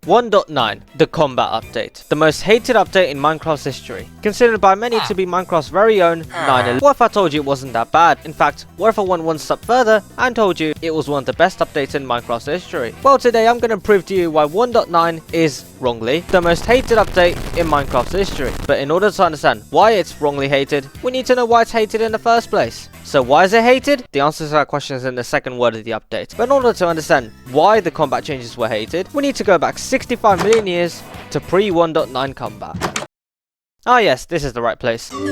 1.9, the combat update. The most hated update in Minecraft's history. Considered by many to be Minecraft's very own 911. What if I told you it wasn't that bad? In fact, what if I went one step further and told you it was one of the best updates in Minecraft's history? Well, today I'm going to prove to you why 1.9 is, wrongly, the most hated update in Minecraft's history. But in order to understand why it's wrongly hated, we need to know why it's hated in the first place. So why is it hated? The answer to that question is in the second word of the update. But in order to understand why the combat changes were hated, we need to go back 65 million years to pre 1.9 combat. Ah yes, this is the right place. Pre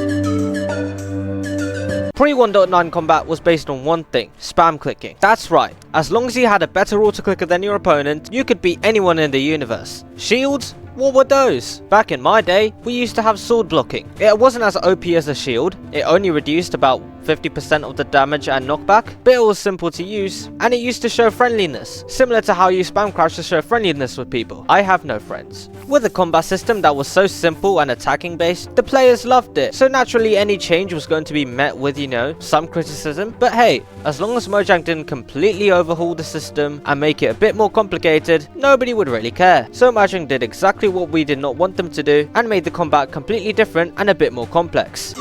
1.9 combat was based on one thing, spam clicking. That's right, as long as you had a better auto clicker than your opponent, you could beat anyone in the universe. Shields? What were those? Back in my day, we used to have sword blocking. It wasn't as OP as a shield, it only reduced about 50% of the damage and knockback, but it was simple to use, and it used to show friendliness, similar to how you spam crouch to show friendliness with people. I have no friends. With a combat system that was so simple and attacking based, the players loved it, so naturally any change was going to be met with, some criticism, but hey, as long as Mojang didn't completely overhaul the system and make it a bit more complicated, nobody would really care. So Mojang did exactly what we did not want them to do and made the combat completely different and a bit more complex.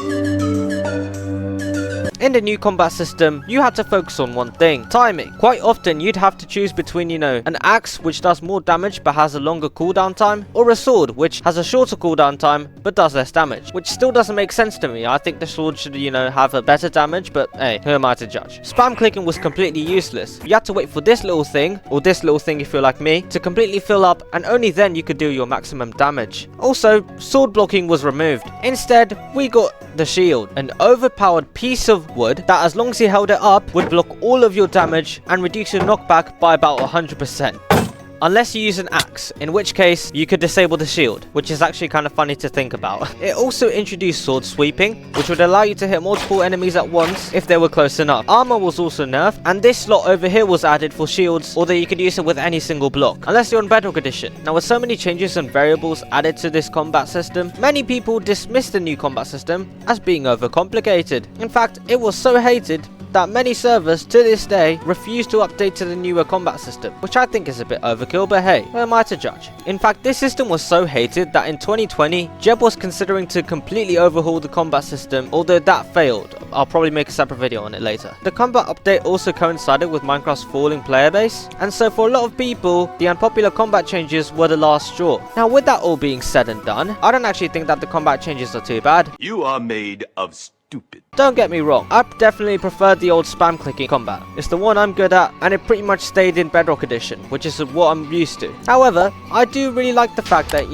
In the new combat system, you had to focus on one thing, timing. Quite often you'd have to choose between, an axe which does more damage but has a longer cooldown time, or a sword which has a shorter cooldown time but does less damage, which still doesn't make sense to me. I think the sword should, have a better damage, but hey, who am I to judge? Spam clicking was completely useless. You had to wait for this little thing, or this little thing if you're like me, to completely fill up, and only then you could do your maximum damage. Also, sword blocking was removed. Instead, we got the shield, an overpowered piece of wood that, as long as you held it up, would block all of your damage and reduce your knockback by about 100%. Unless you use an axe, in which case you could disable the shield, which is actually kind of funny to think about. It also introduced sword sweeping, which would allow you to hit multiple enemies at once if they were close enough. Armor was also nerfed, and this slot over here was added for shields, although you could use it with any single block, unless you're on Bedrock Edition. Now, with so many changes and variables added to this combat system, many people dismissed the new combat system as being overcomplicated. In fact, it was so hated that many servers to this day refuse to update to the newer combat system, which I think is a bit overkill, but hey, who am I to judge? In fact, this system was so hated that in 2020, Jeb was considering to completely overhaul the combat system, although that failed. I'll probably make a separate video on it later. The combat update also coincided with Minecraft's falling player base, and so for a lot of people, the unpopular combat changes were the last straw. Now, with that all being said and done, I don't actually think that the combat changes are too bad. You are made of stupid. Don't get me wrong, I definitely preferred the old spam clicking combat. It's the one I'm good at, and it pretty much stayed in Bedrock Edition, which is what I'm used to. However, I do really like the fact that,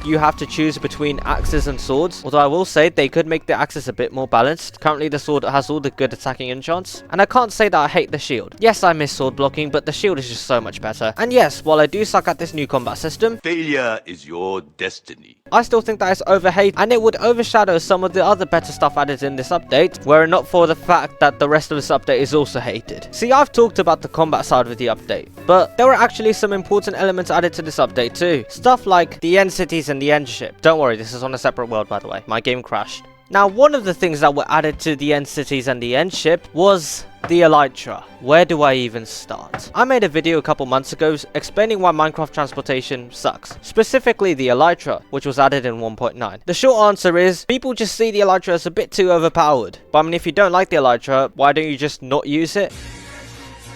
you have to choose between axes and swords, although I will say they could make the axes a bit more balanced. Currently the sword has all the good attacking enchants, and I can't say that I hate the shield. Yes, I miss sword blocking, but the shield is just so much better. And yes, while I do suck at this new combat system, Failure is your destiny. I still think that it's overhated, and it would overshadow some of the other better stuff added in this update, were it not for the fact that the rest of this update is also hated. See, I've talked about the combat side of the update, but there were actually some important elements added to this update too. Stuff like the end cities and the end ship. Don't worry, this is on a separate world, by the way. My game crashed. Now, one of the things that were added to the end cities and the end ship was the Elytra. Where do I even start? I made a video a couple months ago explaining why Minecraft transportation sucks. Specifically the Elytra, which was added in 1.9. The short answer is, people just see the Elytra as a bit too overpowered. But I mean, if you don't like the Elytra, why don't you just not use it?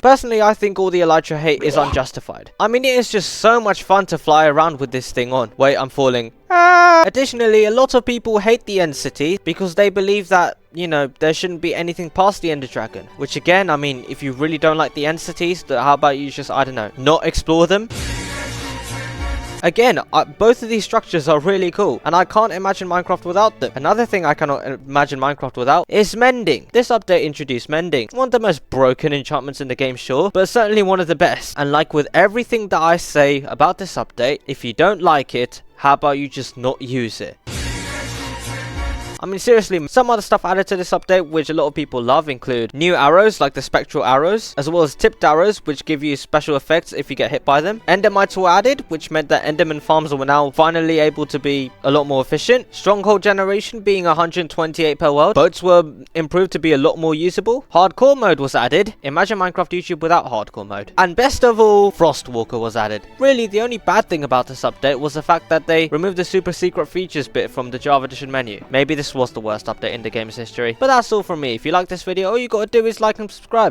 Personally, I think all the Elytra hate is unjustified. I mean, it is just so much fun to fly around with this thing on. Wait, I'm falling. Additionally, a lot of people hate the end city because they believe that, there shouldn't be anything past the Ender Dragon. Which again, I mean, if you really don't like the end cities, how about you just, I don't know, not explore them? Again, both of these structures are really cool, and I can't imagine Minecraft without them. Another thing I cannot imagine Minecraft without is mending. This update introduced mending. One of the most broken enchantments in the game, sure, but certainly one of the best. And like with everything that I say about this update, if you don't like it, how about you just not use it? I mean, seriously, some other stuff added to this update which a lot of people love include new arrows like the spectral arrows, as well as tipped arrows which give you special effects if you get hit by them. Endermites were added, which meant that enderman farms were now finally able to be a lot more efficient. Stronghold generation being 128 per world. Boats were improved to be a lot more usable. Hardcore mode was added. Imagine Minecraft YouTube without hardcore mode. And best of all, Frostwalker was added. Really, the only bad thing about this update was the fact that they removed the super secret features bit from the Java Edition menu. Maybe this was the worst update in the game's history. But that's all from me. If you like this video, all you gotta do is like and subscribe.